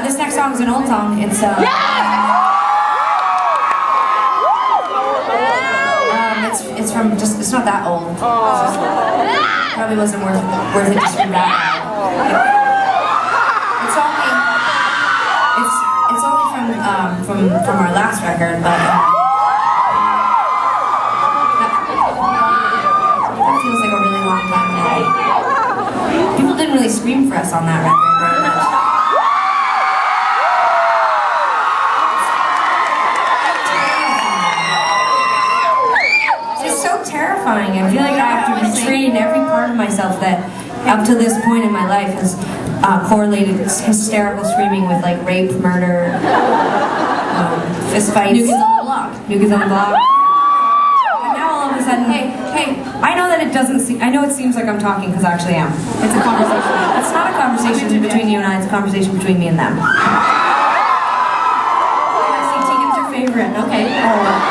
this next song is an old song. It's it's from it's not that old. Probably wasn't worth it to stream that out. It's only from our last record, but that feels like a really long time now. People didn't really scream for us on that record very much. It's so terrifying. I feel like I have to retrain every part of myself that up to this point in my life has correlated hysterical screaming with like rape, murder, fist fights. New Kids on the Block. New Kids on the Block. And now all of a sudden, hey, I know that it doesn't seem, I know it seems like I'm talking because I actually am. It's a conversation. It's not a conversation between you and I, it's a conversation between me and them. I see Tegan's your favorite. Okay. I don't mind.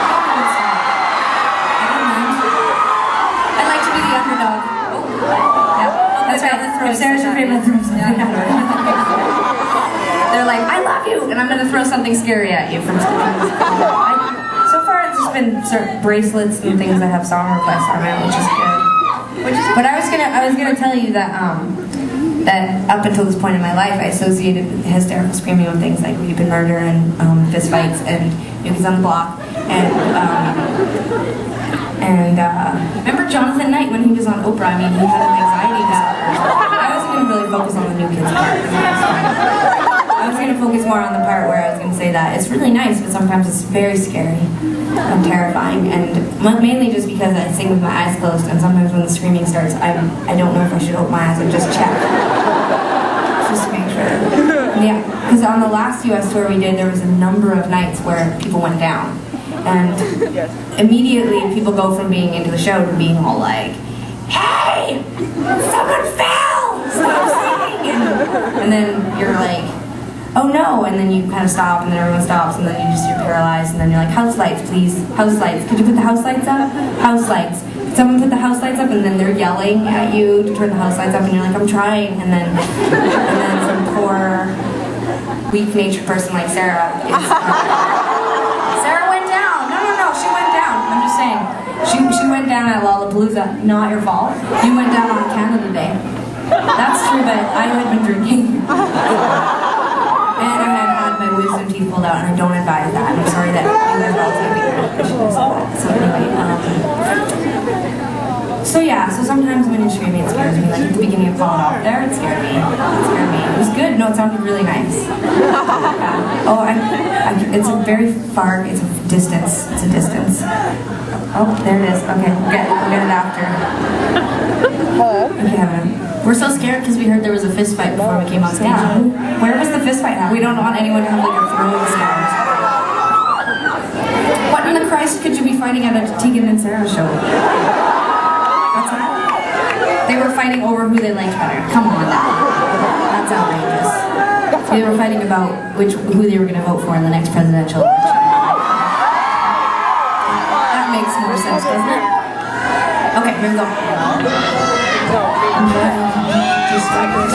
I like to be the underdog. That's right. If Sarah's your favorite, throw something at her. They're like, I love you, and I'm gonna throw something scary at you from something. So far, it's just been sort of bracelets and things that have song requests on it, which is good. But I was gonna tell you that that up until this point in my life, I associated hysterical screaming with things like rape and murder and fist fights and New Kids on the Block and remember Jonathan Knight when he was on Oprah? I mean, he had an anxiety disorder. I wasn't going to really focus on the New Kids part. I was going to focus more on the part where I was going to say that it's really nice, but sometimes it's very scary and terrifying. And mainly just because I sing with my eyes closed, and sometimes when the screaming starts, I don't know if I should open my eyes or just check. Just to make sure. Yeah, because on the last US tour we did, there was a number of nights where people went down. And immediately people go from being into the show to being all like, hey, someone fell, stop singing. And then you're like, oh no, and then you kind of stop, and then everyone stops, and then you're paralyzed, and then you're like, house lights, please, house lights. Could you put the house lights up? House lights. Could someone put the house lights up? And then they're yelling at you to turn the house lights up, and you're like, I'm trying. And then some poor, weak-natured person like Sarah is... Sarah went down. No, she went down. I'm just saying. She went down at Lollapalooza. Not your fault. You went down on Canada Day. That's true, but I had been drinking. And I had my wisdom teeth pulled out, and I don't advise that. I'm sorry that you guys all take me. So anyway, so yeah, so sometimes when you're screaming, it scares me. Like at the beginning of Falling Off there, it scared me. It was good. No, it sounded really nice. Oh, it's a very far, it's a distance. It's a distance. Oh, there it is. Okay, we'll get it after. Hello? Okay, We're so scared because we heard there was a fist fight before we came on stage. yeah. Where was the fist fight at? We don't want anyone to have like a throwing stars. What in the Christ could you be fighting at a Tegan and Sarah show? What's that? They were fighting over who they liked better. Come on now. That's outrageous. They were fighting about who they were going to vote for in the next presidential election. That makes more sense, doesn't it? Okay, here we go. Just like this.